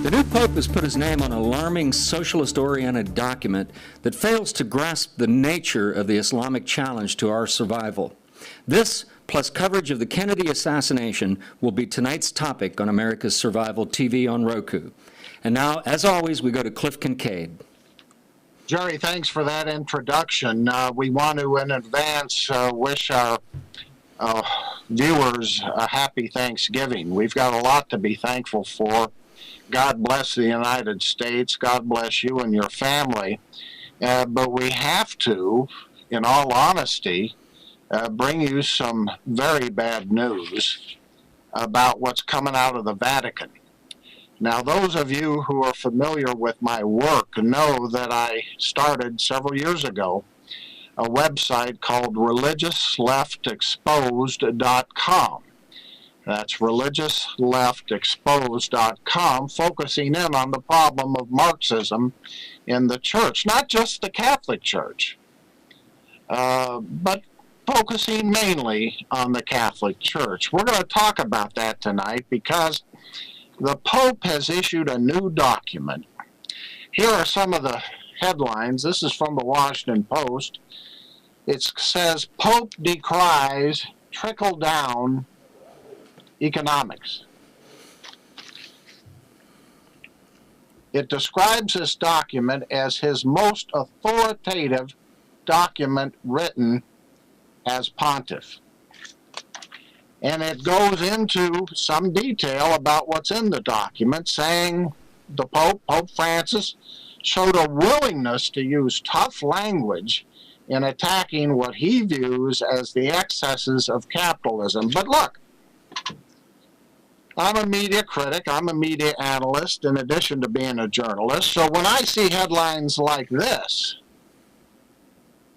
The new Pope has put his name on an alarming socialist-oriented document that fails to grasp the nature of the Islamic challenge to our survival. This, plus coverage of the Kennedy assassination, will be tonight's topic on America's Survival TV on Roku. And now, as always, we go to Cliff Kincaid. Jerry, thanks for that introduction. We want to, in advance, wish our viewers a happy Thanksgiving. We've got a lot to be thankful for. God bless the United States. God bless you and your family. But we have to, in all honesty, bring you some very bad news about what's coming out of the Vatican. Now, those of you who are familiar with my work know that I started several years ago a website called religiousleftexposed.com. That's religiousleftexposed.com, focusing in on the problem of Marxism in the church, not just the Catholic Church, but focusing mainly on the Catholic Church. We're going to talk about that tonight because the Pope has issued a new document. Here are some of the headlines. This is from the Washington Post. It says, Pope decries trickle-down economics. It describes this document as his most authoritative document written as pontiff. And it goes into some detail about what's in the document, saying the Pope, Pope Francis, showed a willingness to use tough language in attacking what he views as the excesses of capitalism. But look, I'm a media critic, I'm a media analyst, in addition to being a journalist. So when I see headlines like this,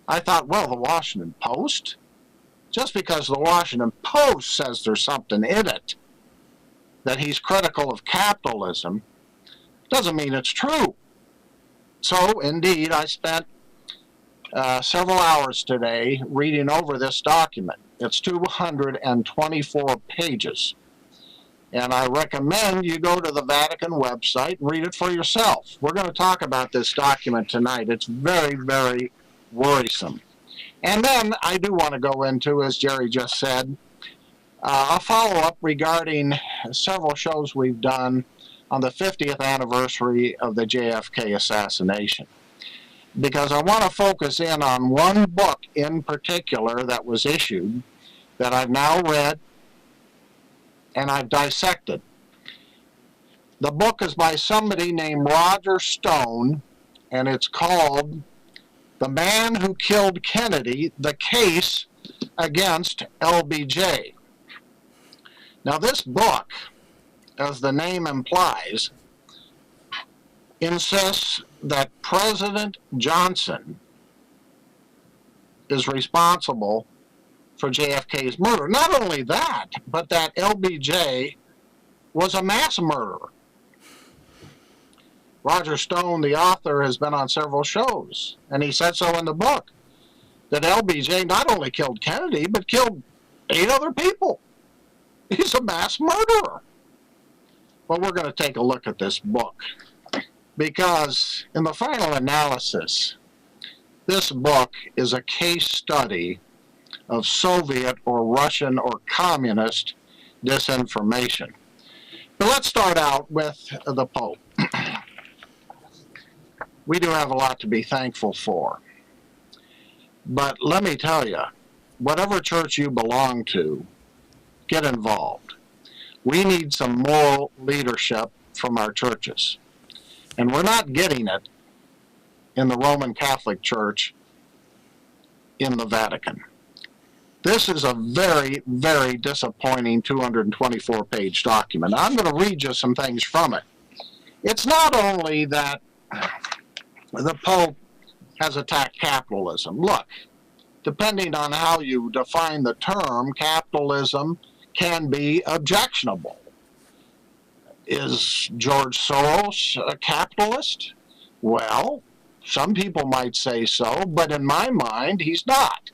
I thought, well, the Washington Post? Just because the Washington Post says there's something in it, that he's critical of capitalism, doesn't mean it's true. So, indeed, I spent several hours today reading over this document. It's 224 pages. And I recommend you go to the Vatican website and read it for yourself. We're going to talk about this document tonight. It's very, very worrisome. And then I do want to go into, as Jerry just said, a follow-up regarding several shows we've done on the 50th anniversary of the JFK assassination. Because I want to focus in on one book in particular that was issued that I've now read and I've dissected. The book is by somebody named Roger Stone, and it's called The Man Who Killed Kennedy, The Case Against LBJ. Now this book, as the name implies, insists that President Johnson is responsible for JFK's murder. Not only that, but that LBJ was a mass murderer. Roger Stone, the author, has been on several shows, and he said so in the book, that LBJ not only killed Kennedy, but killed 8 other people. He's a mass murderer. Well, we're going to take a look at this book, because in the final analysis, this book is a case study of Soviet or Russian or communist disinformation. But let's start out with the Pope. We do have a lot to be thankful for. But let me tell you, whatever church you belong to, get involved. We need some moral leadership from our churches. And we're not getting it in the Roman Catholic Church in the Vatican. This is a very, very disappointing 224-page document. I'm going to read you some things from it. It's not only that the Pope has attacked capitalism. Look, depending on how you define the term, capitalism can be objectionable. Is George Soros a capitalist? Well, Some people might say so, but in my mind, he's not.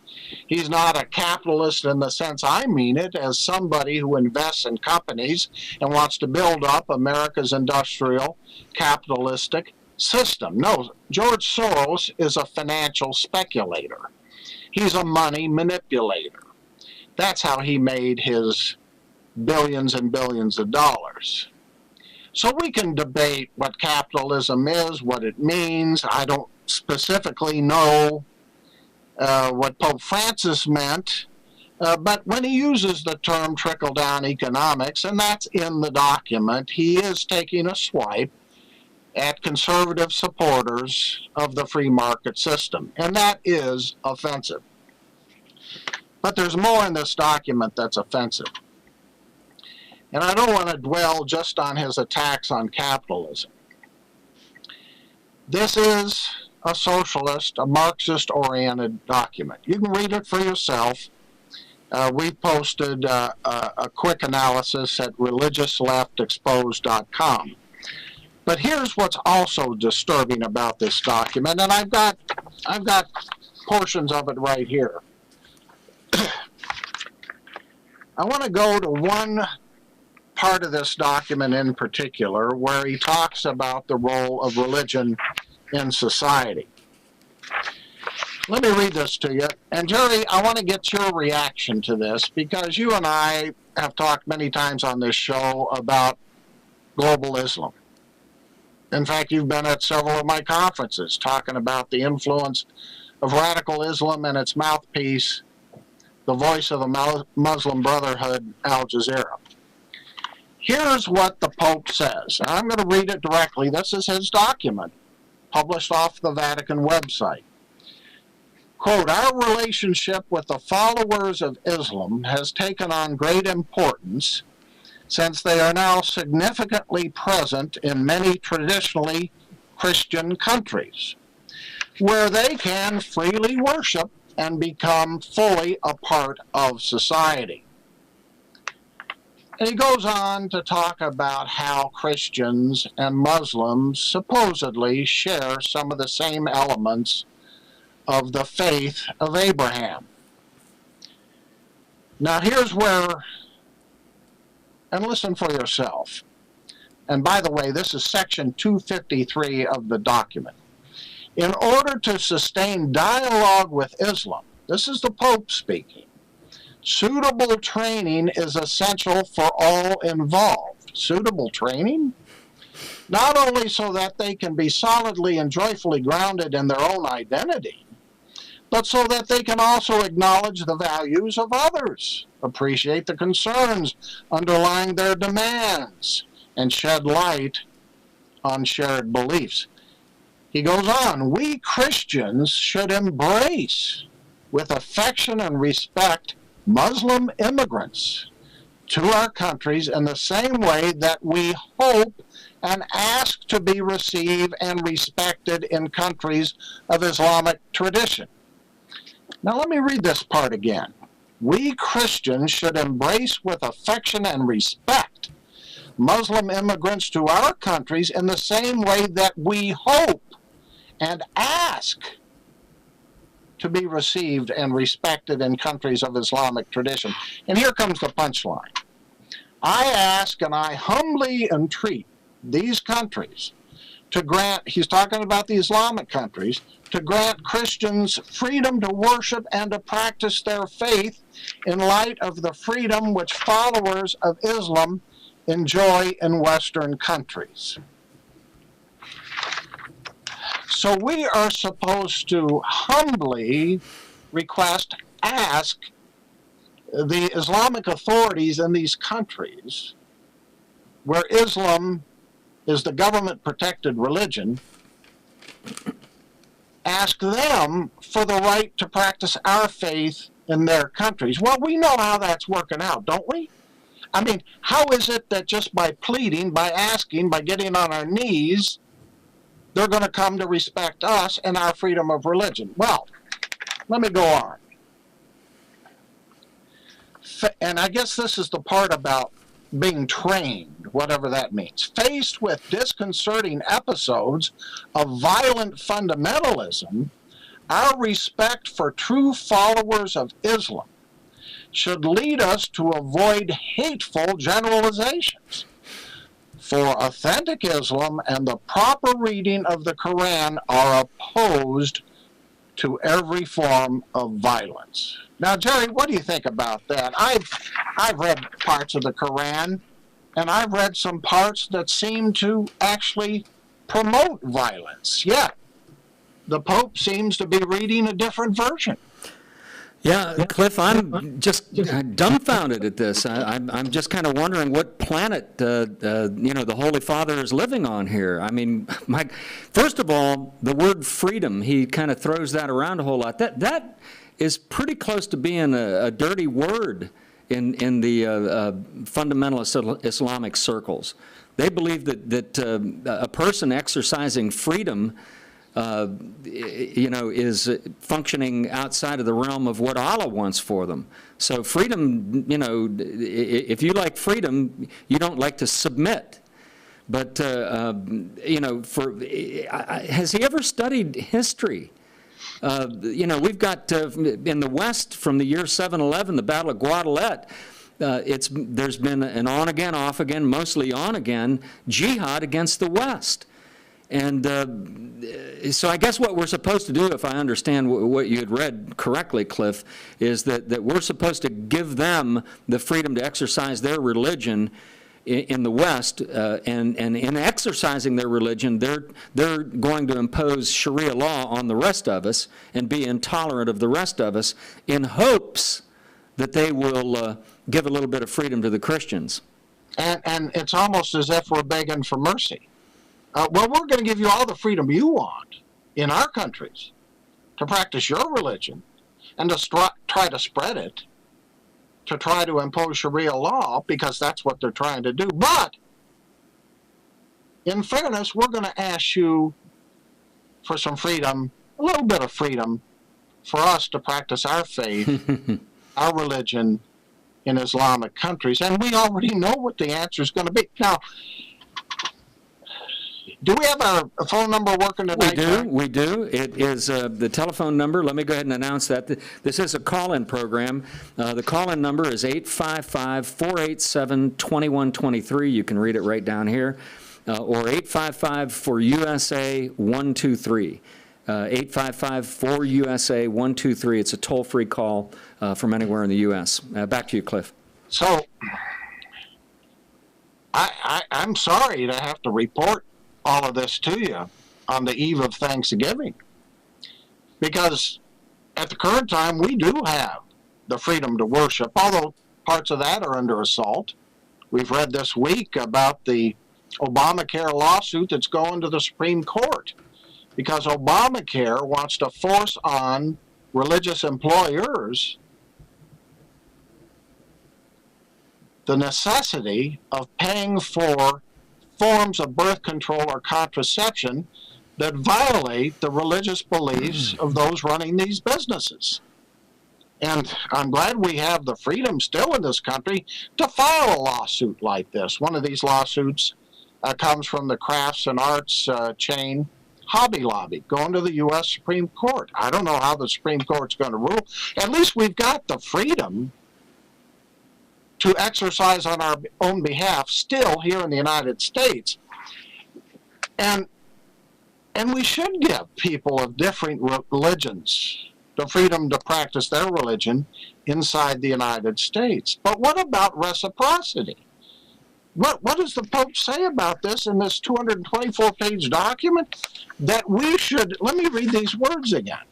He's not a capitalist in the sense I mean it, as somebody who invests in companies and wants to build up America's industrial capitalistic system. No, George Soros is a financial speculator. He's a money manipulator. That's how he made his billions and billions of dollars. So we can debate what capitalism is, what it means. I don't specifically know what Pope Francis meant, but when he uses the term trickle-down economics, and that's in the document, he is taking a swipe at conservative supporters of the free market system, and that is offensive. But there's more in this document that's offensive. And I don't want to dwell just on his attacks on capitalism. This is a socialist, a Marxist-oriented document. You can read it for yourself. We posted a quick analysis at religiousleftexposed.com. But here's what's also disturbing about this document, and I've got portions of it right here. I want to go to one part of this document in particular where he talks about the role of religion in society. Let me read this to you. And Jerry, I want to get your reaction to this because you and I have talked many times on this show about global Islam. In fact, you've been at several of my conferences talking about the influence of radical Islam and its mouthpiece, the voice of the Muslim Brotherhood, Al Jazeera. Here's what the Pope says. And I'm going to read it directly. This is his document, published off the Vatican website. Quote, "Our relationship with the followers of Islam has taken on great importance since they are now significantly present in many traditionally Christian countries, where they can freely worship and become fully a part of society." And he goes on to talk about how Christians and Muslims supposedly share some of the same elements of the faith of Abraham. Now here's where, and listen for yourself. And by the way, this is section 253 of the document. In order to sustain dialogue with Islam, this is the Pope speaking, suitable training is essential for all involved. Suitable training? Not only so that they can be solidly and joyfully grounded in their own identity, but so that they can also acknowledge the values of others, appreciate the concerns underlying their demands, and shed light on shared beliefs. He goes on, we Christians should embrace with affection and respect Muslim immigrants to our countries in the same way that we hope and ask to be received and respected in countries of Islamic tradition. Now let me read this part again. We Christians should embrace with affection and respect Muslim immigrants to our countries in the same way that we hope and ask to be received and respected in countries of Islamic tradition. And here comes the punchline. I ask and I humbly entreat these countries to grant, he's talking about the Islamic countries, to grant Christians freedom to worship and to practice their faith in light of the freedom which followers of Islam enjoy in Western countries. So we are supposed to humbly request, ask the Islamic authorities in these countries where Islam is the government-protected religion, ask them for the right to practice our faith in their countries. Well, we know how that's working out, don't we? I mean, how is it that just by pleading, by asking, by getting on our knees, they're going to come to respect us and our freedom of religion? Well, let me go on. And I guess this is the part about being trained, whatever that means, faced with disconcerting episodes of violent fundamentalism, our respect for true followers of Islam should lead us to avoid hateful generalizations. For authentic Islam and the proper reading of the Quran are opposed to every form of violence. Now, Jerry, what do you think about that? I've read parts of the Quran, and I've read some parts that seem to actually promote violence. Yet, the Pope seems to be reading a different version. Yeah, Cliff, I'm just dumbfounded at this. I'm just kind of wondering what planet, the Holy Father is living on here. I mean, first of all, the word freedom, he kind of throws that around a whole lot. That is pretty close to being a dirty word in the fundamentalist Islamic circles. They believe that a person exercising freedom is functioning outside of the realm of what Allah wants for them. So freedom, if you like freedom, you don't like to submit. But, has he ever studied history? We've got in the West from the year 711, the Battle of Guadalete, there's been an on-again, off-again, mostly on-again jihad against the West. And so I guess what we're supposed to do, if I understand what you had read correctly, Cliff, is that we're supposed to give them the freedom to exercise their religion in the West, and in exercising their religion, they're going to impose Sharia law on the rest of us and be intolerant of the rest of us in hopes that they will give a little bit of freedom to the Christians. And it's almost as if we're begging for mercy. Well, we're going to give you all the freedom you want in our countries to practice your religion and to try to spread it, to try to impose Sharia law, because that's what they're trying to do. But, in fairness, we're going to ask you for some freedom, a little bit of freedom, for us to practice our faith, our religion in Islamic countries. And we already know what the answer is going to be. Now, do we have our phone number working tonight? We do. It is the telephone number. Let me go ahead and announce that. This is a call-in program. The call-in number is 855-487-2123. You can read it right down here. Or 855-4USA-123. 855-4USA-123. It's a toll-free call from anywhere in the U.S. Back to you, Cliff. So, I'm sorry to have to report all of this to you on the eve of Thanksgiving, because at the current time we do have the freedom to worship, although parts of that are under assault. We've read this week about the Obamacare lawsuit that's going to the Supreme Court because Obamacare wants to force on religious employers the necessity of paying for forms of birth control or contraception that violate the religious beliefs of those running these businesses. And I'm glad we have the freedom still in this country to file a lawsuit like this. One of these lawsuits comes from the crafts and arts chain Hobby Lobby, going to the U.S. Supreme Court. I don't know how the Supreme Court's going to rule. At least we've got the freedom to exercise on our own behalf still here in the United States. And we should give people of different religions the freedom to practice their religion inside the United States. But what about reciprocity? What does the Pope say about this in this 224-page document? That we should, let me read these words again.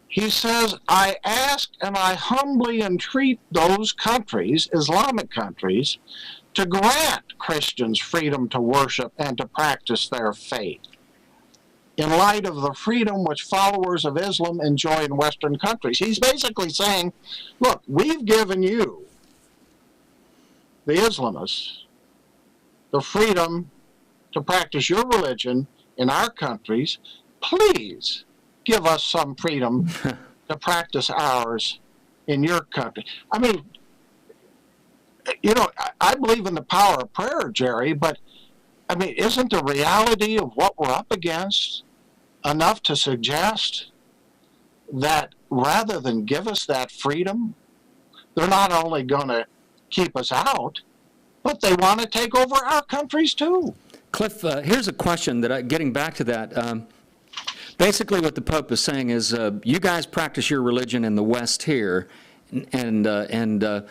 He says, I ask and I humbly entreat those countries, Islamic countries, to grant Christians freedom to worship and to practice their faith in light of the freedom which followers of Islam enjoy in Western countries. He's basically saying, look, we've given you, the Islamists, the freedom to practice your religion in our countries. Please give us some freedom to practice ours in your country. I mean, you know, I believe in the power of prayer, Jerry, but I mean, isn't the reality of what we're up against enough to suggest that rather than give us that freedom, they're not only going to keep us out, but they want to take over our countries too? Cliff, here's a question that, getting back to that, basically what the Pope is saying is, you guys practice your religion in the West here, and we're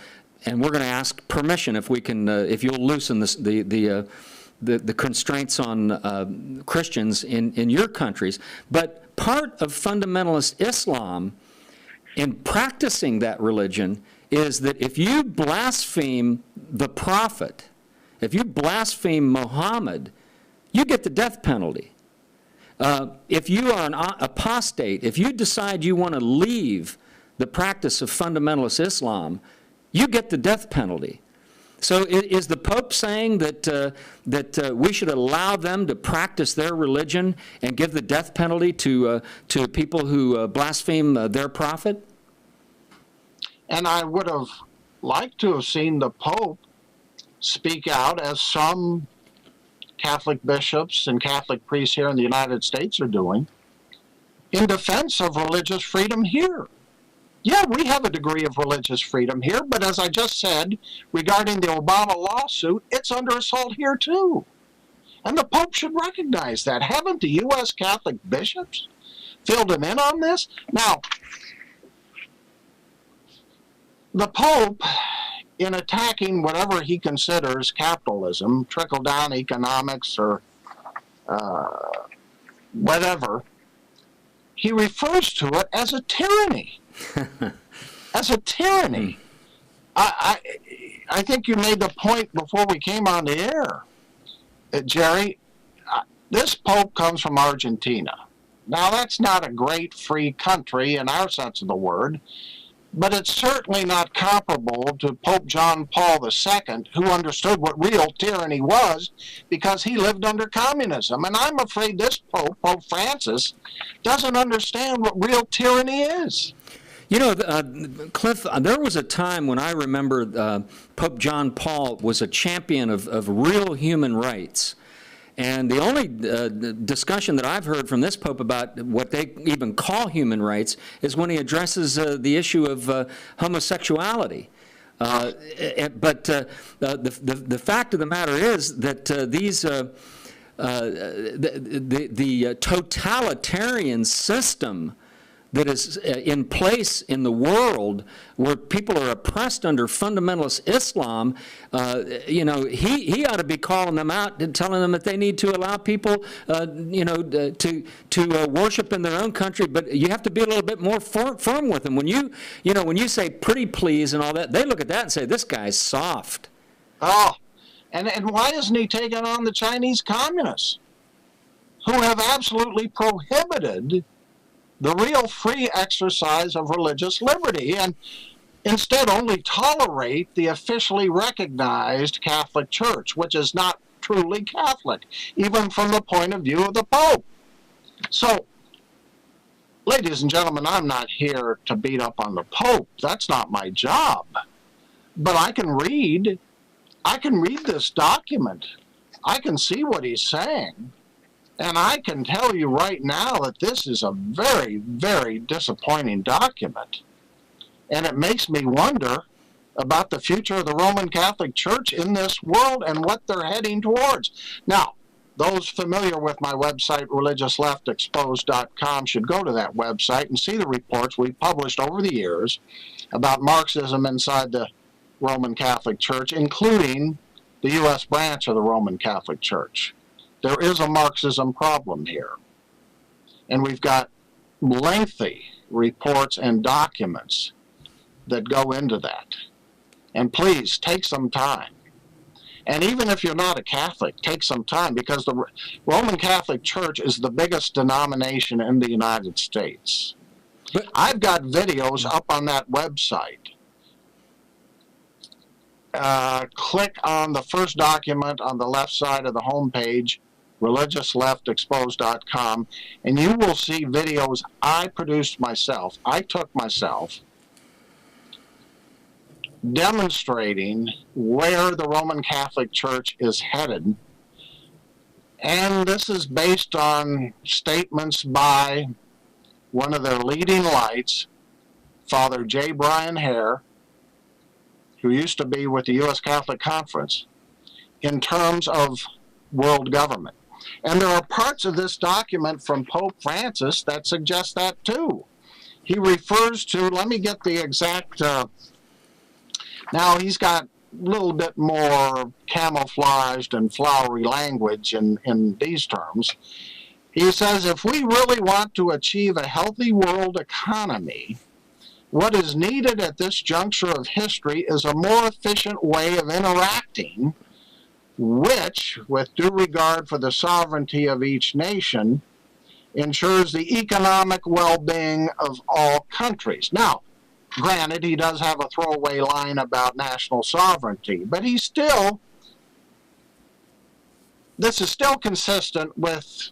going to ask permission if we can, if you'll loosen the constraints on Christians in your countries. But part of fundamentalist Islam in practicing that religion is that if you blaspheme the prophet, if you blaspheme Muhammad, you get the death penalty. If you are an apostate, if you decide you want to leave the practice of fundamentalist Islam, you get the death penalty. So is the Pope saying that we should allow them to practice their religion and give the death penalty to people who blaspheme their prophet? And I would have liked to have seen the Pope speak out, as some Catholic bishops and Catholic priests here in the United States are doing, in defense of religious freedom here. Yeah, we have a degree of religious freedom here, but as I just said, regarding the Obama lawsuit, it's under assault here too. And the Pope should recognize that. Haven't the U.S. Catholic bishops filled him in on this? Now, the Pope, in attacking whatever he considers capitalism, trickle-down economics or whatever, he refers to it as a tyranny. As a tyranny. I think you made the point before we came on the air, Jerry. This Pope comes from Argentina. Now, that's not a great free country in our sense of the word, but it's certainly not comparable to Pope John Paul II, who understood what real tyranny was because he lived under communism. And I'm afraid this Pope, Pope Francis, doesn't understand what real tyranny is. You know, Cliff, there was a time when I remember Pope John Paul was a champion of real human rights. And the only discussion that I've heard from this Pope about what they even call human rights is when he addresses the issue of homosexuality. But the fact of the matter is that the totalitarian system that is in place in the world where people are oppressed under fundamentalist Islam, you know, he ought to be calling them out and telling them that they need to allow people, you know, to worship in their own country, but you have to be a little bit more firm with them. When you know, when you say pretty please and all that, they look at that and say, this guy's soft. Oh, and why isn't he taking on the Chinese communists, who have absolutely prohibited the real free exercise of religious liberty, and instead only tolerate the officially recognized Catholic Church, which is not truly Catholic, even from the point of view of the Pope? So, ladies and gentlemen, I'm not here to beat up on the Pope. That's not my job. But I can read this document. I can see what he's saying. And I can tell you right now that this is a very, very disappointing document. And it makes me wonder about the future of the Roman Catholic Church in this world and what they're heading towards. Now, those familiar with my website, religiousleftexposed.com, should go to that website and see the reports we've published over the years about Marxism inside the Roman Catholic Church, including the U.S. branch of the Roman Catholic Church. There is a Marxism problem here. And we've got lengthy reports and documents that go into that. And please, take some time. And even if you're not a Catholic, take some time, because the Roman Catholic Church is the biggest denomination in the United States. But I've got videos up on that website. Click on the first document on the left side of the homepage, religiousleftexposed.com, and you will see videos I produced myself. I took myself demonstrating where the Roman Catholic Church is headed. And this is based on statements by one of their leading lights, Father J. Brian Hare, who used to be with the U.S. Catholic Conference, in terms of world government. And there are parts of this document from Pope Francis that suggest that too. He refers to, let me get the exact, now he's got a little bit more camouflaged and flowery language in these terms. He says, if we really want to achieve a healthy world economy, what is needed at this juncture of history is a more efficient way of interacting, which, with due regard for the sovereignty of each nation, ensures the economic well-being of all countries. Now, granted, he does have a throwaway line about national sovereignty, but he's still, this is still consistent with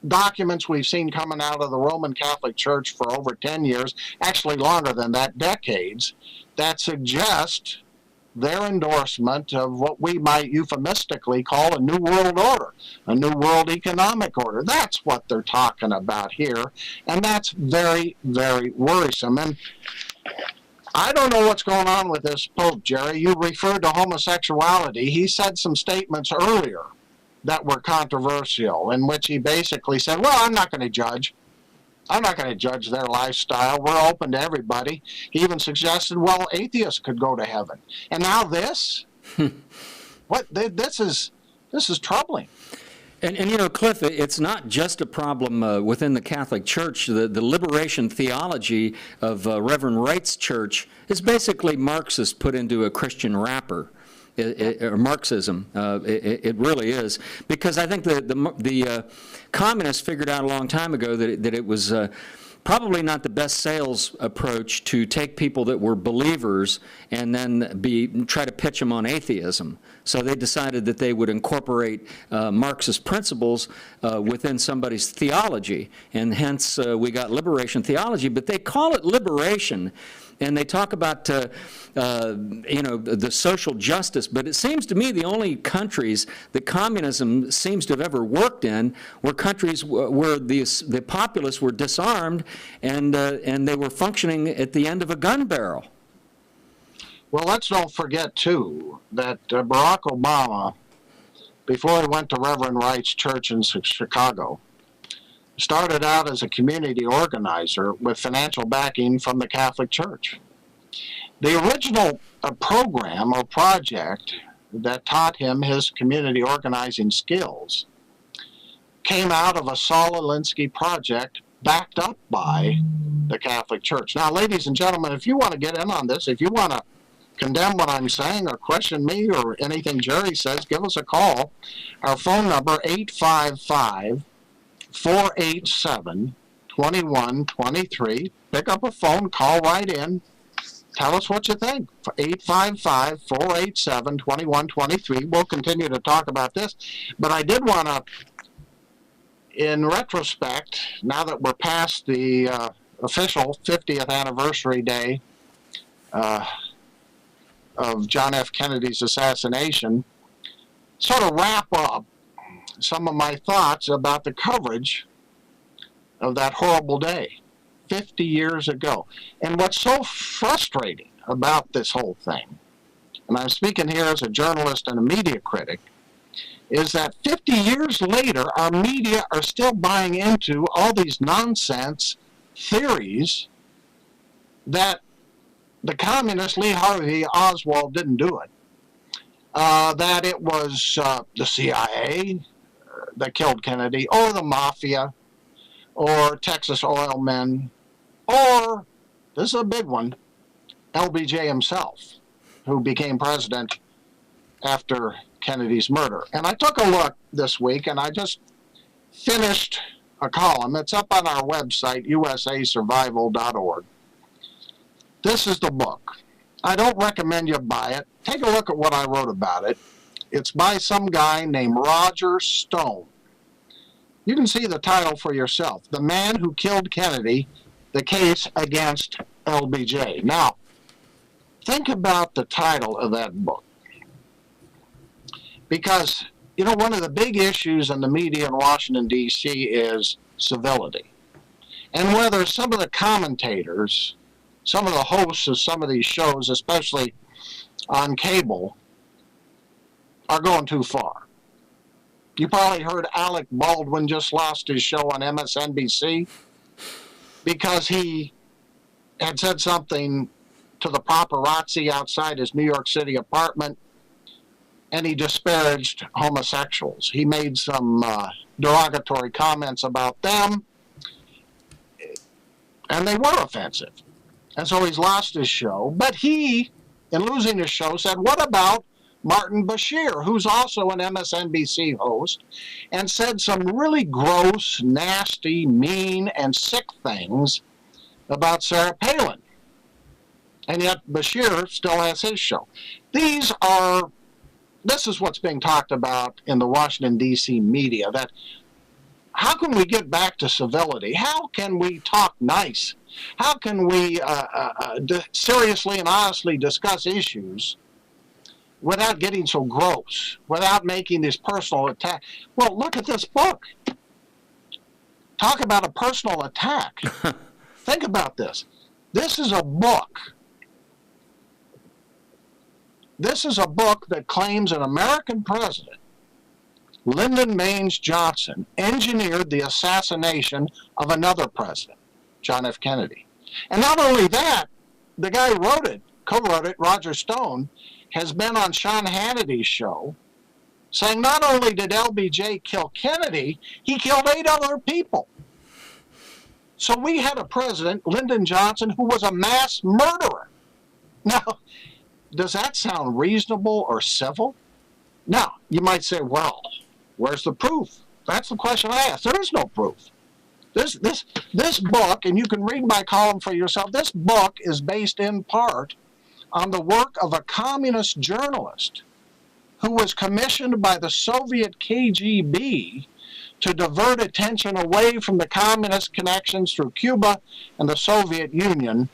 documents we've seen coming out of the Roman Catholic Church for over 10 years, actually longer than that, decades, that suggest their endorsement of what we might euphemistically call a new world order, a new world economic order. That's what they're talking about here, and that's very, very worrisome. And I don't know what's going on with this Pope, Jerry. You referred to homosexuality. He said some statements earlier that were controversial, in which he basically said, well, I'm not going to judge. I'm not going to judge their lifestyle. We're open to everybody. He even suggested, well, atheists could go to heaven. And now this? This is troubling. And you know, Cliff, it's not just a problem within the Catholic Church. The liberation theology of Reverend Wright's church is basically Marxist put into a Christian wrapper. Or Marxism, it really is, because I think the communists figured out a long time ago that it was probably not the best sales approach to take people that were believers and then try to pitch them on atheism. So they decided that they would incorporate Marxist principles within somebody's theology, and hence we got liberation theology. But they call it liberation. And they talk about, you know, the social justice, but it seems to me the only countries that communism seems to have ever worked in were countries where the populace were disarmed and they were functioning at the end of a gun barrel. Well, let's don't forget, too, that Barack Obama, before he went to Reverend Wright's church in Chicago, started out as a community organizer with financial backing from the Catholic Church. The original program or project that taught him his community organizing skills came out of a Saul Alinsky project backed up by the Catholic Church. Now, ladies and gentlemen, if you want to get in on this, if you want to condemn what I'm saying or question me or anything Jerry says, give us a call. Our phone number, 855-487-2123. Pick up a phone, call right in. Tell us what you think. 855-487-2123. We'll continue to talk about this. But I did want to, in retrospect, now that we're past the official 50th anniversary day of John F. Kennedy's assassination, sort of wrap up some of my thoughts about the coverage of that horrible day 50 years ago. And what's so frustrating about this whole thing, and I'm speaking here as a journalist and a media critic, is that 50 years later, our media are still buying into all these nonsense theories that the communist Lee Harvey Oswald didn't do it, that it was the CIA that killed Kennedy, or the mafia, or Texas oil men, or, this is a big one, LBJ himself, who became president after Kennedy's murder. And I took a look this week, and I just finished a column. It's up on our website, usasurvival.org. This is the book. I don't recommend you buy it. Take a look at what I wrote about it. It's by some guy named Roger Stone. You can see the title for yourself. The Man Who Killed Kennedy, The Case Against LBJ. Now, think about the title of that book. Because, you know, one of the big issues in the media in Washington, D.C. is civility. And whether some of the commentators, some of the hosts of some of these shows, especially on cable, are going too far. You probably heard Alec Baldwin just lost his show on MSNBC because he had said something to the paparazzi outside his New York City apartment, and he disparaged homosexuals. He made some derogatory comments about them, and they were offensive. And so he's lost his show. But he, in losing his show, said, what about Martin Bashir, who's also an MSNBC host, and said some really gross, nasty, mean, and sick things about Sarah Palin. And yet Bashir still has his show. This is what's being talked about in the Washington, D.C. media, that how can we get back to civility? How can we talk nice? How can we seriously and honestly discuss issues without getting so gross, without making this personal attack? Well, look at this book. Talk about a personal attack. Think about this. This is a book. This is a book that claims an American president, Lyndon Baines Johnson, engineered the assassination of another president, John F. Kennedy. And not only that, the guy who wrote it, co-wrote it, Roger Stone, has been on Sean Hannity's show saying not only did LBJ kill Kennedy, he killed 8 other people. So we had a president, Lyndon Johnson, who was a mass murderer. Now, does that sound reasonable or civil? Now, you might say, well, where's the proof? That's the question I ask. There is no proof. This book, and you can read my column for yourself, this book is based in part on the work of a communist journalist who was commissioned by the Soviet KGB to divert attention away from the communist connections through Cuba and the Soviet Union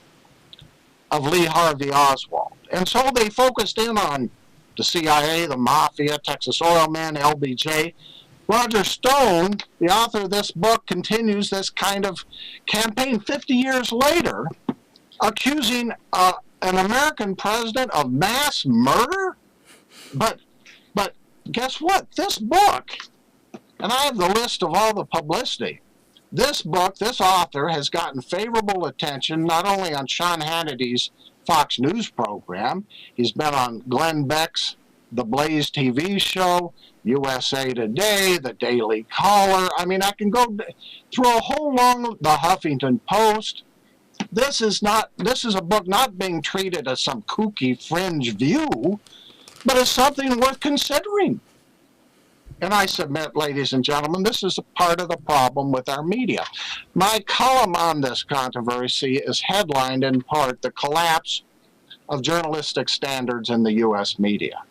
of Lee Harvey Oswald. And so they focused in on the CIA, the Mafia, Texas Oil Men, LBJ. Roger Stone, the author of this book, continues this kind of campaign 50 years later, accusing an American president of mass murder. But guess what? This book, and I have the list of all the publicity, this book, this author has gotten favorable attention not only on Sean Hannity's Fox News program, he's been on Glenn Beck's The Blaze TV show, USA Today, The Daily Caller. I mean, I can go through a whole long, the Huffington Post. This is a book not being treated as some kooky fringe view, but as something worth considering. And I submit, ladies and gentlemen, this is a part of the problem with our media. My column on this controversy is headlined in part, The Collapse of Journalistic Standards in the U.S. Media.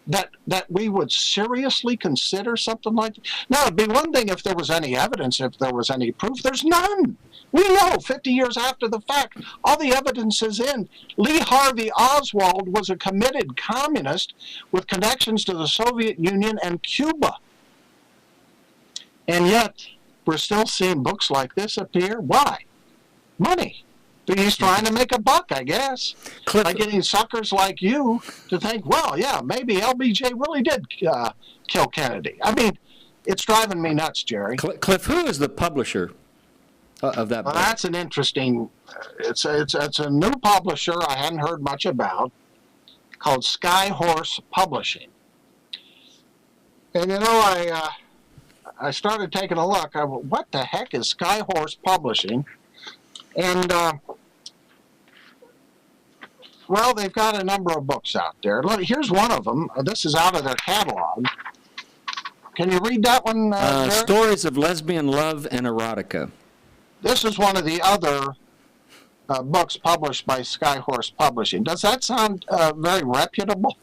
That we would seriously consider something like that. Now, it'd be one thing if there was any evidence, if there was any proof. There's none. We know 50 years after the fact, all the evidence is in. Lee Harvey Oswald was a committed communist with connections to the Soviet Union and Cuba. And yet, we're still seeing books like this appear. Why? Money. He's trying to make a buck, I guess, by getting suckers like you to think, well, yeah, maybe LBJ really did kill Kennedy. I mean, it's driving me nuts, Jerry. Cliff, who is the publisher of that book? Well, that's an interesting, it's a new publisher I hadn't heard much about, called Skyhorse Publishing. And you know, I started taking a look. I went, what the heck is Skyhorse Publishing? And, well, they've got a number of books out there. Here's one of them. This is out of their catalog. Can you read that one, Stories of Lesbian Love and Erotica. This is one of the other books published by Skyhorse Publishing. Does that sound very reputable?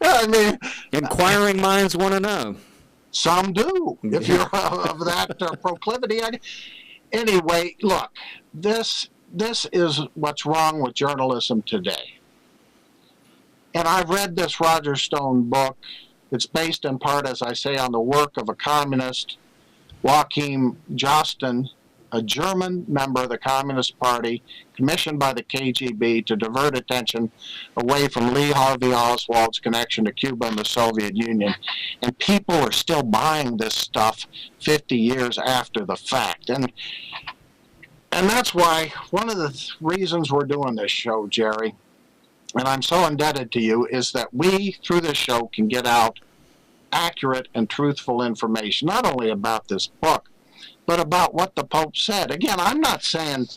I mean, inquiring minds want to know. Some do, if you're of that proclivity. Anyway, look, this this is what's wrong with journalism today. And I've read this Roger Stone book. It's based in part, as I say, on the work of a communist, Joachim Josten, a German member of the Communist Party, commissioned by the KGB to divert attention away from Lee Harvey Oswald's connection to Cuba and the Soviet Union. And people are still buying this stuff 50 years after the fact. And that's why one of the reasons we're doing this show, Jerry, and I'm so indebted to you, is that we, through this show, can get out accurate and truthful information, not only about this book, but about what the Pope said. Again, I'm not saying,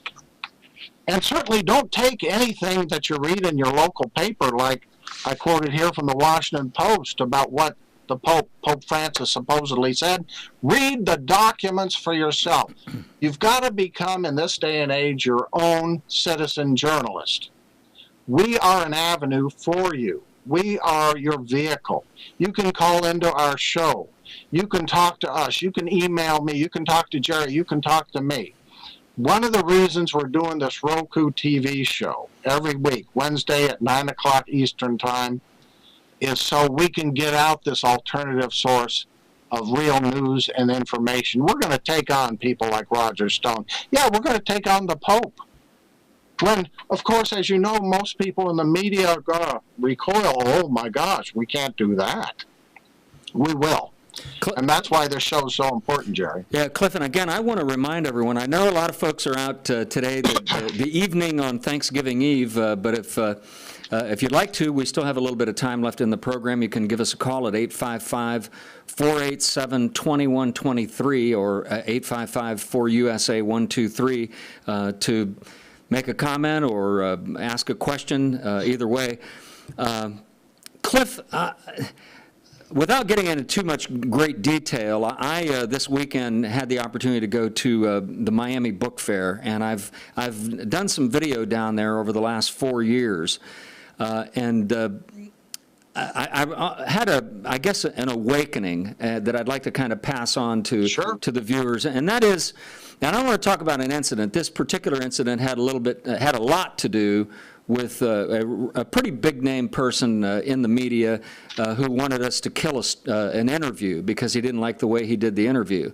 and certainly don't take anything that you read in your local paper, like I quoted here from the Washington Post about what the Pope Francis supposedly said. Read the documents for yourself. You've got to become, in this day and age, your own citizen journalist. We are an avenue for you. We are your vehicle. You can call into our show. You can talk to us. You can email me. You can talk to Jerry. You can talk to me. One of the reasons we're doing this Roku TV show every week, Wednesday at 9 o'clock Eastern Time, is so we can get out this alternative source of real news and information. We're going to take on people like Roger Stone. Yeah, we're going to take on the Pope. When, of course, as you know, most people in the media are going to recoil. Oh, my gosh, we can't do that. We will. And that's why this show is so important, Jerry. Yeah, Cliff, and again, I want to remind everyone, I know a lot of folks are out today, the evening on Thanksgiving Eve, but if you'd like to, we still have a little bit of time left in the program. You can give us a call at 855-487-2123 or 855-4USA-123 to make a comment or ask a question, either way. Cliff, without getting into too much great detail, I this weekend had the opportunity to go to the Miami Book Fair, and I've done some video down there over the last 4 years, and I had I guess an awakening that I'd like to kind of pass on to the viewers, and that is. And I want to talk about an incident. This particular incident had a lot to do with a pretty big name person in the media who wanted us to kill an interview because he didn't like the way he did the interview.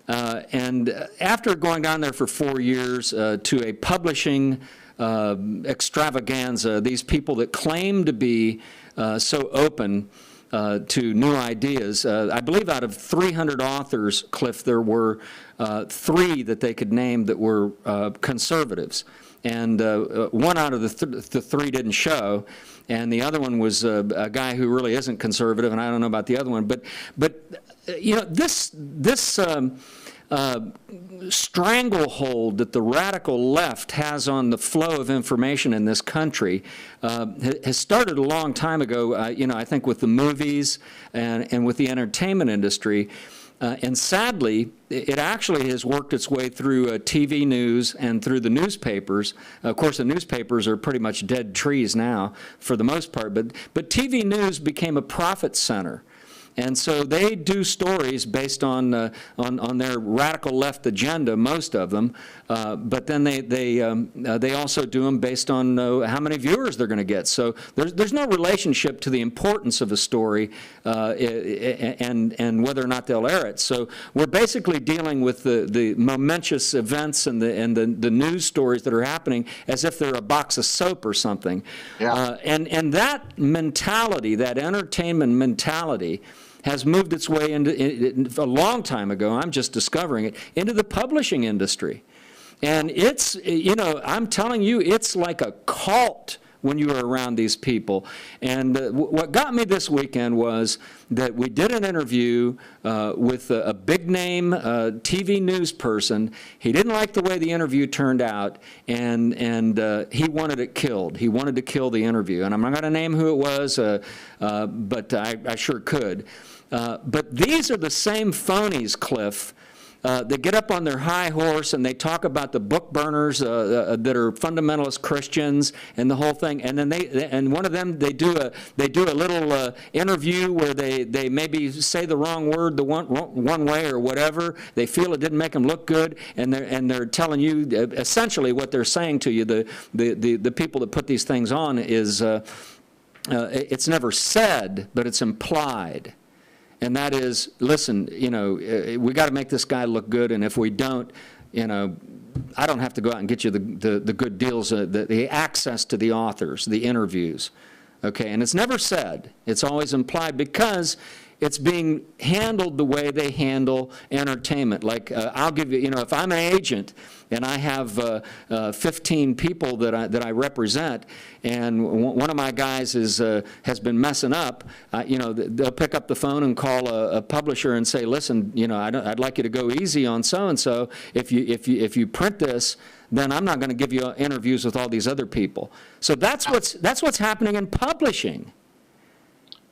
And after going down there for 4 years to a publishing extravaganza, these people that claim to be so open to new ideas. I believe out of 300 authors, Cliff, there were 3 that they could name that were conservatives. And one out of the 3 didn't show, and the other one was a guy who really isn't conservative, and I don't know about the other one. But you know, this stranglehold that the radical left has on the flow of information in this country has started a long time ago, you know, I think with the movies and with the entertainment industry. And sadly, it actually has worked its way through TV news and through the newspapers. Of course, the newspapers are pretty much dead trees now for the most part, but TV news became a profit center. And so they do stories based on their radical left agenda, most of them, but then they also do them based on how many viewers they're going to get. So there's no relationship to the importance of a story and whether or not they'll air it. So we're basically dealing with the momentous events and the news stories that are happening as if they're a box of soap or something. Yeah. And that mentality, that entertainment mentality, has moved its way into, a long time ago, I'm just discovering it, into the publishing industry. And it's, you know, I'm telling you, it's like a cult when you are around these people. And what got me this weekend was that we did an interview with a big-name TV news person. He didn't like the way the interview turned out, and he wanted it killed. He wanted to kill the interview. And I'm not going to name who it was, but I sure could. But these are the same phonies, Cliff, they get up on their high horse and they talk about the book burners that are fundamentalist Christians and the whole thing. And then and one of them, they do a little interview where they maybe say the wrong word the one way or whatever. They feel it didn't make them look good, and they're telling you essentially what they're saying to you. The people that put these things on is it's never said, but it's implied. And that is, listen, we got to make this guy look good, and if we don't, I don't have to go out and get you the good deals, the access to the authors, the interviews, okay? And it's never said. It's always implied because it's being handled the way they handle entertainment. Like, I'll give you, if I'm an agent and I have 15 people that I represent, and one of my guys has been messing up, they'll pick up the phone and call a publisher and say, listen, I'd like you to go easy on so-and-so. If you print this, then I'm not going to give you interviews with all these other people. So that's what's happening in publishing.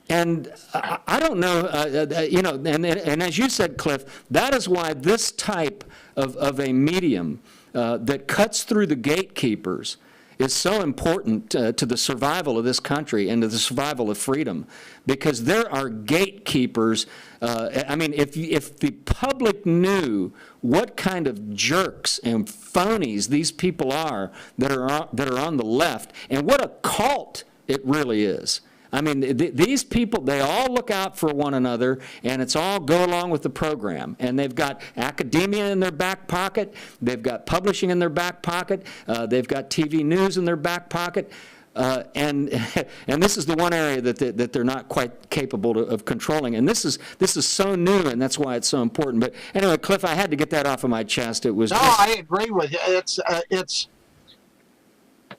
And I don't know, and as you said, Cliff, that is why this type of a medium that cuts through the gatekeepers is so important to the survival of this country and to the survival of freedom, because there are gatekeepers. If the public knew what kind of jerks and phonies these people are that are on the left, and what a cult it really is. I mean, these people, they all look out for one another, and it's all go along with the program. And they've got academia in their back pocket. They've got publishing in their back pocket. They've got TV news in their back pocket. And this is the one area that they're not quite capable of controlling. And this is so new, and that's why it's so important. But anyway, Cliff, I had to get that off of my chest. It was I agree with you.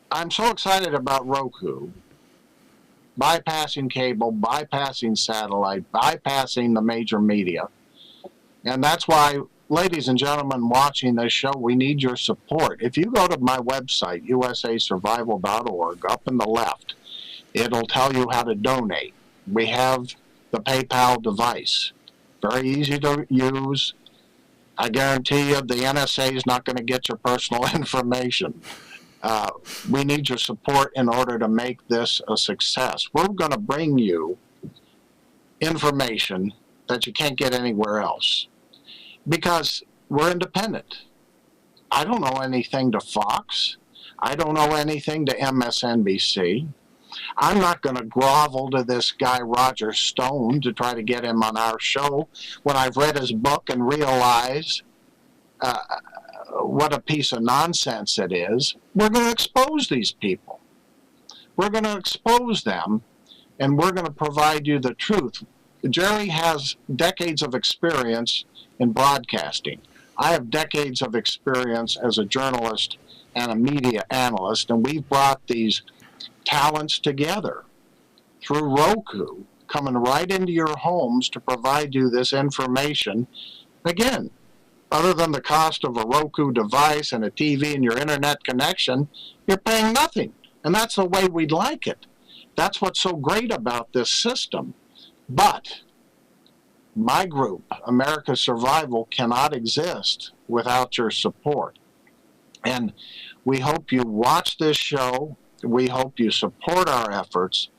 I'm so excited about Roku. Bypassing cable, bypassing satellite, bypassing the major media. And that's why, ladies and gentlemen watching this show, we need your support. If you go to my website, usasurvival.org, up in the left, it'll tell you how to donate. We have the PayPal device. Very easy to use. I guarantee you the NSA is not going to get your personal information. We need your support in order to make this a success. We're going to bring you information that you can't get anywhere else because we're independent. I don't know anything to Fox. I don't know anything to MSNBC. I'm not going to grovel to this guy Roger Stone to try to get him on our show when I've read his book and realize what a piece of nonsense it is. We're going to expose these people. We're going to expose them, and we're going to provide you the truth. Jerry has decades of experience in broadcasting. I have decades of experience as a journalist and a media analyst, and we've brought these talents together through Roku, coming right into your homes to provide you this information. Again, other than the cost of a Roku device and a TV and your internet connection, you're paying nothing. And that's the way we'd like it. That's what's so great about this system. But my group, America's Survival, cannot exist without your support. And we hope you watch this show. We hope you support our efforts,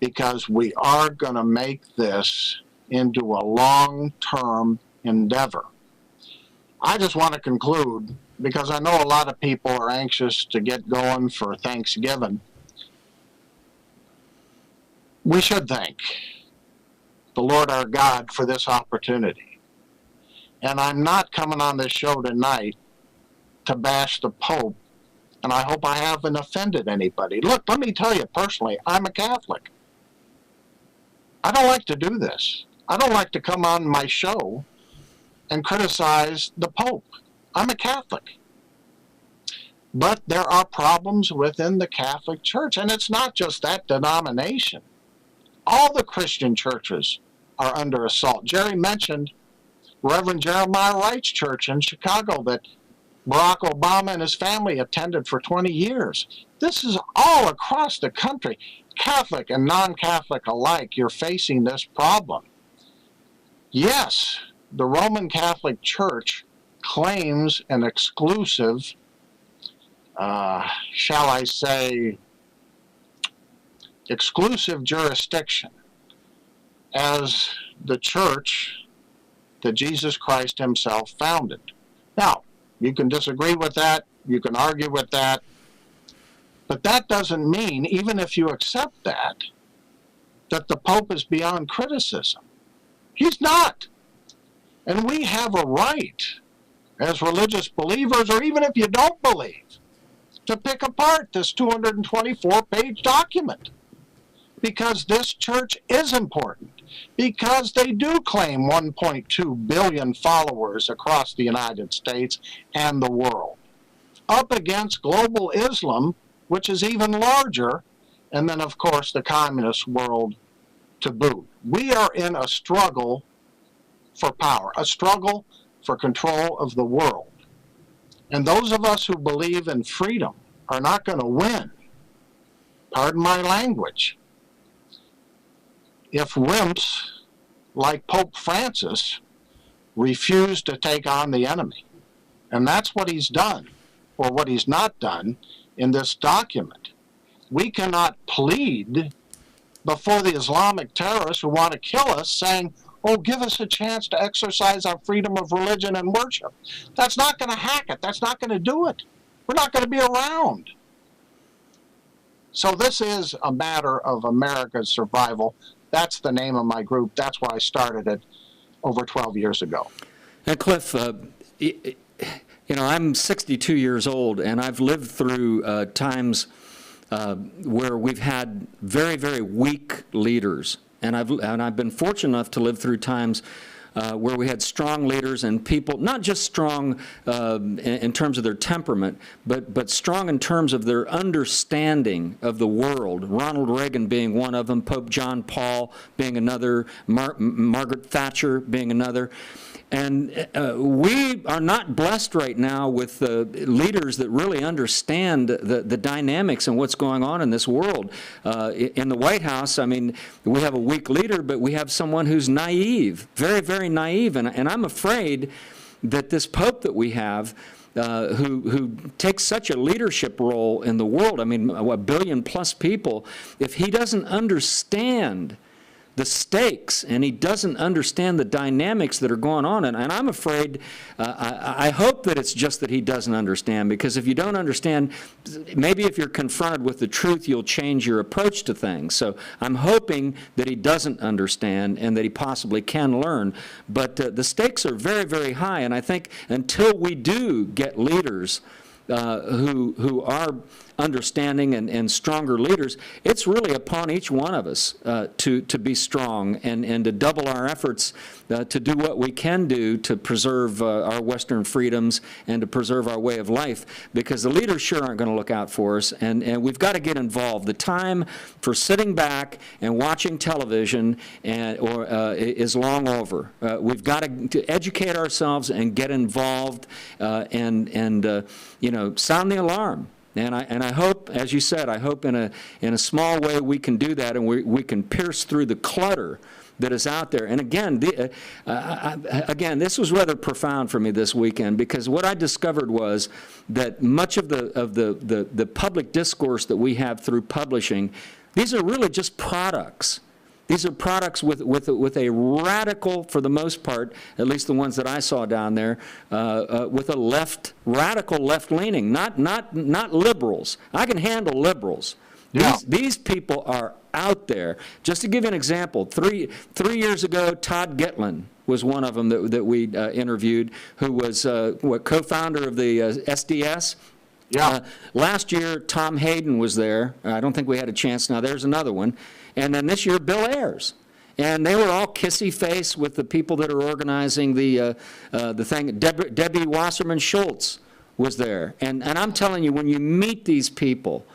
because we are going to make this into a long-term endeavor. I just want to conclude, because I know a lot of people are anxious to get going for Thanksgiving. We should thank the Lord our God for this opportunity. And I'm not coming on this show tonight to bash the Pope, and I hope I haven't offended anybody. Look, let me tell you personally, I'm a Catholic. I don't like to do this. I don't like to come on my show and criticize the Pope. I'm a Catholic. But there are problems within the Catholic Church, and it's not just that denomination. All the Christian churches are under assault. Jerry mentioned Reverend Jeremiah Wright's church in Chicago that Barack Obama and his family attended for 20 years. This is all across the country. Catholic and non-Catholic alike, you're facing this problem. Yes, the Roman Catholic Church claims an exclusive, shall I say, exclusive jurisdiction as the church that Jesus Christ himself founded. Now, you can disagree with that, you can argue with that, but that doesn't mean, even if you accept that, that the Pope is beyond criticism. He's not. And we have a right, as religious believers, or even if you don't believe, to pick apart this 224-page document. Because this church is important. Because they do claim 1.2 billion followers across the United States and the world. Up against global Islam, which is even larger, and then, of course, the communist world to boot. We are in a struggle for power, a struggle for control of the world. And those of us who believe in freedom are not going to win. Pardon my language. If wimps like Pope Francis refuse to take on the enemy. And that's what he's done, or what he's not done in this document. We cannot plead before the Islamic terrorists who want to kill us saying, oh, give us a chance to exercise our freedom of religion and worship. That's not going to hack it. That's not going to do it. We're not going to be around. So this is a matter of America's survival. That's the name of my group. That's why I started it over 12 years ago. And Cliff, you know, I'm 62 years old, and I've lived through times where we've had very, very weak leaders. And I've been fortunate enough to live through times where we had strong leaders and people, not just strong in terms of their temperament, but strong in terms of their understanding of the world. Ronald Reagan being one of them, Pope John Paul being another, Margaret Thatcher being another. And we are not blessed right now with leaders that really understand the dynamics and what's going on in this world. In the White House, I mean, we have a weak leader, but we have someone who's naive, very, very naive. And I'm afraid that this Pope that we have, who takes such a leadership role in the world, I mean, 1 billion plus people, if he doesn't understand the stakes, and he doesn't understand the dynamics that are going on. And I'm afraid, I hope that it's just that he doesn't understand, because if you don't understand, maybe if you're confronted with the truth, you'll change your approach to things. So I'm hoping that he doesn't understand and that he possibly can learn. But the stakes are very, very high, and I think until we do get leaders who are understanding and stronger leaders, it's really upon each one of us to be strong and to double our efforts to do what we can do to preserve our Western freedoms and to preserve our way of life, because the leaders sure aren't going to look out for us, and we've got to get involved. The time for sitting back and watching television is long over. We've got to educate ourselves and get involved and you know, sound the alarm. And I hope, as you said, I hope in a small way we can do that, and we can pierce through the clutter that is out there. And again, again, this was rather profound for me this weekend, because what I discovered was that much of the public discourse that we have through publishing, these are really just products. These are products with a radical, for the most part, at least the ones that I saw down there, with a radical left leaning, not liberals. I can handle liberals. Yeah. These people are out there. Just to give you an example, three years ago, Todd Gitlin was one of them that we interviewed, who was co-founder of the SDS. Yeah. Last year, Tom Hayden was there. I don't think we had a chance. Now, there's another one. And then this year, Bill Ayers. And they were all kissy-face with the people that are organizing the thing. Debbie Wasserman Schultz was there. And I'm telling you, when you meet these people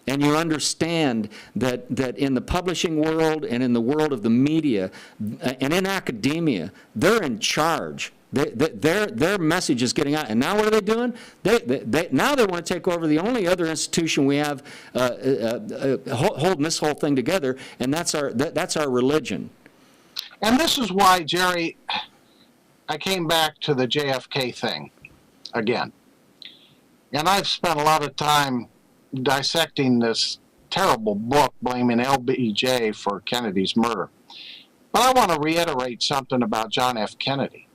and you understand that in the publishing world and in the world of the media and in academia, they're in charge. Their message is getting out, and now what are they doing? Now they want to take over the only other institution we have holding this whole thing together, and that's our religion. And this is why, Jerry, I came back to the JFK thing again. And I've spent a lot of time dissecting this terrible book blaming LBJ for Kennedy's murder. But I want to reiterate something about John F. Kennedy.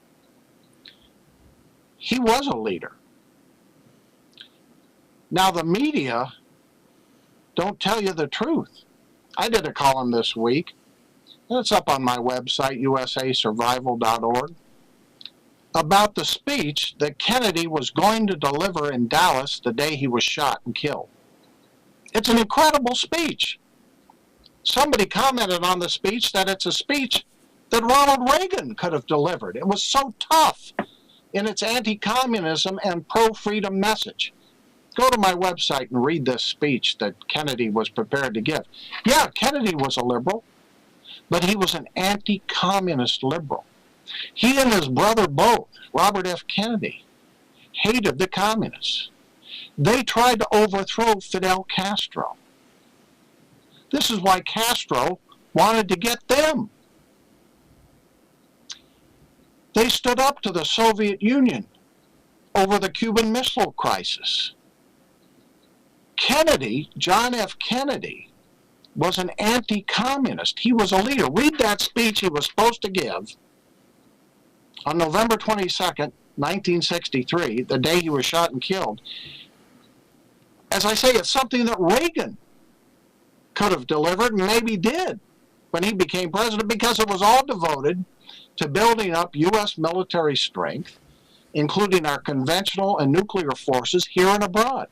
He was a leader. Now, the media don't tell you the truth. I did a column this week, and it's up on my website, usasurvival.org, about the speech that Kennedy was going to deliver in Dallas the day he was shot and killed. It's an incredible speech. Somebody commented on the speech that it's a speech that Ronald Reagan could have delivered. It was so tough in its anti-communism and pro-freedom message. Go to my website and read this speech that Kennedy was prepared to give. Yeah, Kennedy was a liberal, but he was an anti-communist liberal. He and his brother both, Robert F. Kennedy, hated the communists. They tried to overthrow Fidel Castro. This is why Castro wanted to get them. They stood up to the Soviet Union over the Cuban Missile Crisis. Kennedy, John F. Kennedy, was an anti-communist. He was a leader. Read that speech he was supposed to give on November 22nd, 1963, the day he was shot and killed. As I say, it's something that Reagan could have delivered and maybe did when he became president, because it was all devoted to building up U.S. military strength, including our conventional and nuclear forces here and abroad.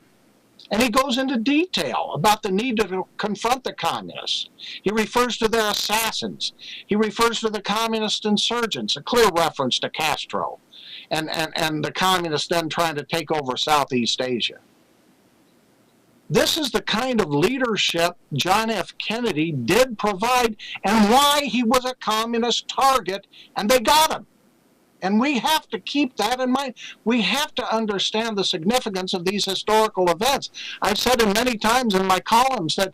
And he goes into detail about the need to confront the communists. He refers to their assassins. He refers to the communist insurgents, a clear reference to Castro, and the communists then trying to take over Southeast Asia. This is the kind of leadership John F. Kennedy did provide, and why he was a communist target, and they got him. And we have to keep that in mind. We have to understand the significance of these historical events. I've said it many times in my columns that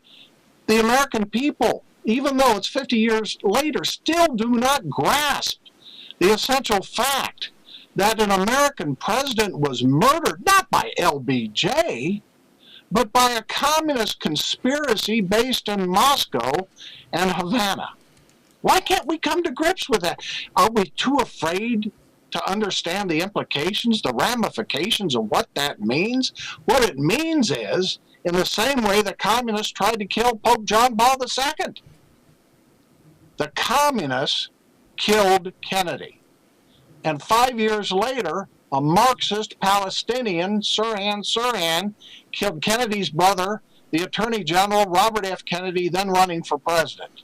the American people, even though it's 50 years later, still do not grasp the essential fact that an American president was murdered, not by LBJ, but by a communist conspiracy based in Moscow and Havana. Why can't we come to grips with that? Are we too afraid to understand the implications, the ramifications of what that means? What it means is, in the same way the communists tried to kill Pope John Paul II. The communists killed Kennedy. And 5 years later, a Marxist Palestinian, Sirhan, killed Kennedy's brother, the Attorney General, Robert F. Kennedy, then running for president.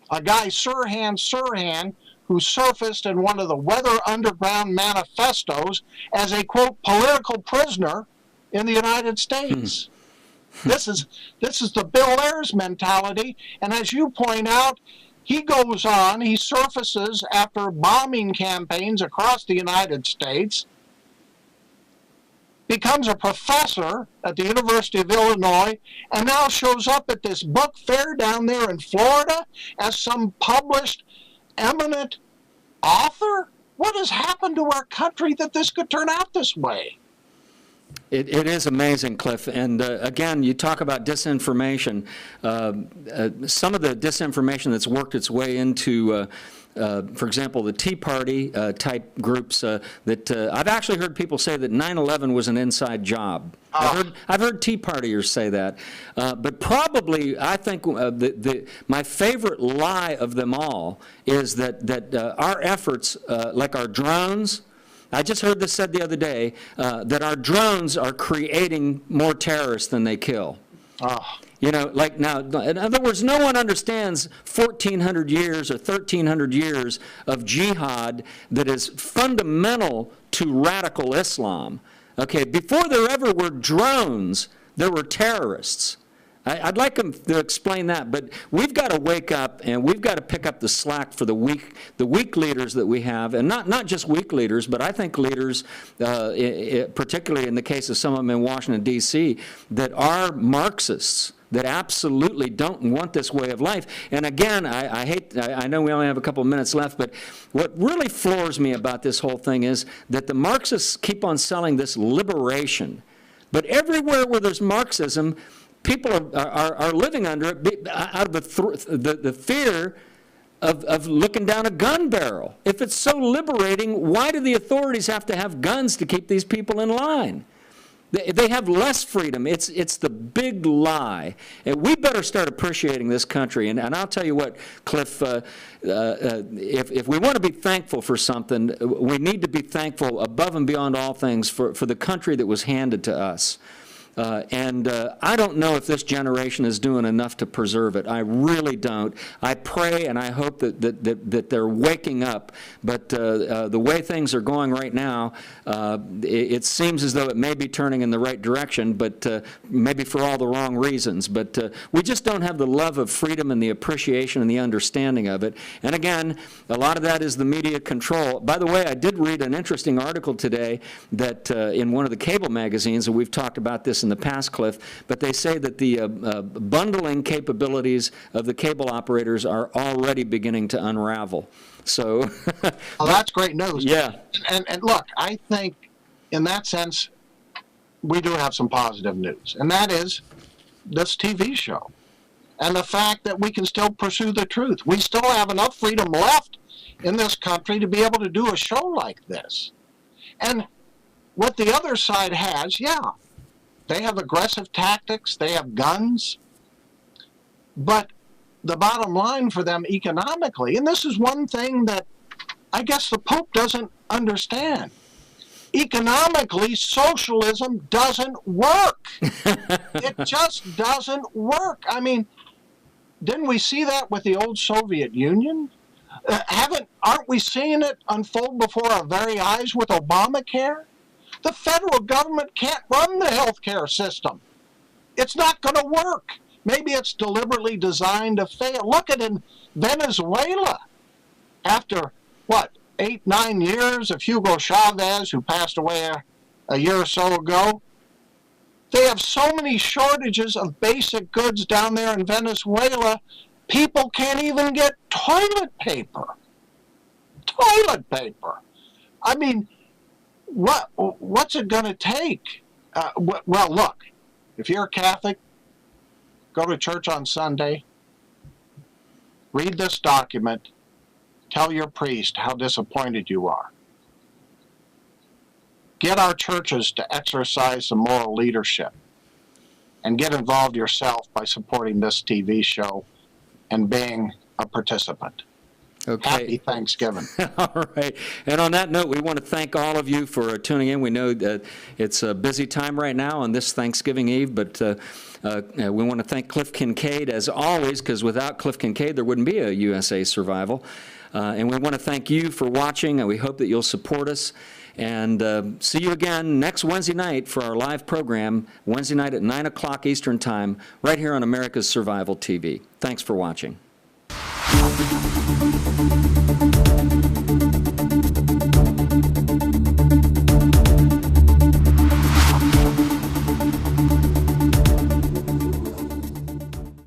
A guy, Sirhan, who surfaced in one of the Weather Underground manifestos as a, quote, political prisoner in the United States. This is the Bill Ayers mentality, and as you point out, he goes on, he surfaces after bombing campaigns across the United States, becomes a professor at the University of Illinois, and now shows up at this book fair down there in Florida as some published, eminent author? What has happened to our country that this could turn out this way? It is amazing, Cliff. And again, you talk about disinformation. Some of the disinformation that's worked its way into, for example, the Tea Party type groups that I've actually heard people say that 9/11 was an inside job. I've heard Tea Partiers say that. But probably, I think my favorite lie of them all is that our efforts, like our drones, I just heard this said the other day, that our drones are creating more terrorists than they kill. You know, like now, in other words, no one understands 1,400 years or 1,300 years of jihad that is fundamental to radical Islam. Okay, before there ever were drones, there were terrorists. I'd like them to explain that, but we've got to wake up and we've got to pick up the slack for the weak leaders that we have, and not just weak leaders, but I think leaders, particularly in the case of some of them in Washington, D.C., that are Marxists, that absolutely don't want this way of life. And again, I know we only have a couple of minutes left, but what really floors me about this whole thing is that the Marxists keep on selling this liberation. But everywhere where there's Marxism, people are living under it out of the fear of looking down a gun barrel. If it's so liberating, why do the authorities have to have guns to keep these people in line? They have less freedom. It's the big lie. And we better start appreciating this country. And I'll tell you what, Cliff, if we want to be thankful for something, we need to be thankful above and beyond all things for the country that was handed to us. I don't know if this generation is doing enough to preserve it. I really don't. I pray and I hope that they're waking up. But the way things are going right now, it seems as though it may be turning in the right direction, but maybe for all the wrong reasons. But we just don't have the love of freedom and the appreciation and the understanding of it. And again, a lot of that is the media control. By the way, I did read an interesting article today that in one of the cable magazines, and we've talked about this in the past, Cliff, but they say that the bundling capabilities of the cable operators are already beginning to unravel. So, well, that's great news. Yeah. And look, I think in that sense, we do have some positive news, and that is this TV show and the fact that we can still pursue the truth. We still have enough freedom left in this country to be able to do a show like this. And what the other side has, yeah, they have aggressive tactics, they have guns, but the bottom line for them economically, and this is one thing that I guess the Pope doesn't understand, economically, socialism doesn't work. It just doesn't work. I mean, didn't we see that with the old Soviet Union? Aren't we seeing it unfold before our very eyes with Obamacare? The federal government can't run the healthcare system. It's not going to work. Maybe it's deliberately designed to fail. Look at in Venezuela. After, what, 8, 9 years of Hugo Chavez, who passed away a year or so ago, they have so many shortages of basic goods down there in Venezuela, people can't even get toilet paper. Toilet paper. I mean, what's it going to take? Well, look, if you're a Catholic, go to church on Sunday, read this document, tell your priest how disappointed you are. Get our churches to exercise some moral leadership and get involved yourself by supporting this TV show and being a participant. Okay. Happy Thanksgiving. All right. And on that note, we want to thank all of you for tuning in. We know that it's a busy time right now on this Thanksgiving Eve, but we want to thank Cliff Kincaid, as always, because without Cliff Kincaid, there wouldn't be a USA Survival. And we want to thank you for watching, and we hope that you'll support us. And see you again next Wednesday night for our live program, Wednesday night at 9 o'clock Eastern Time, right here on America's Survival TV. Thanks for watching.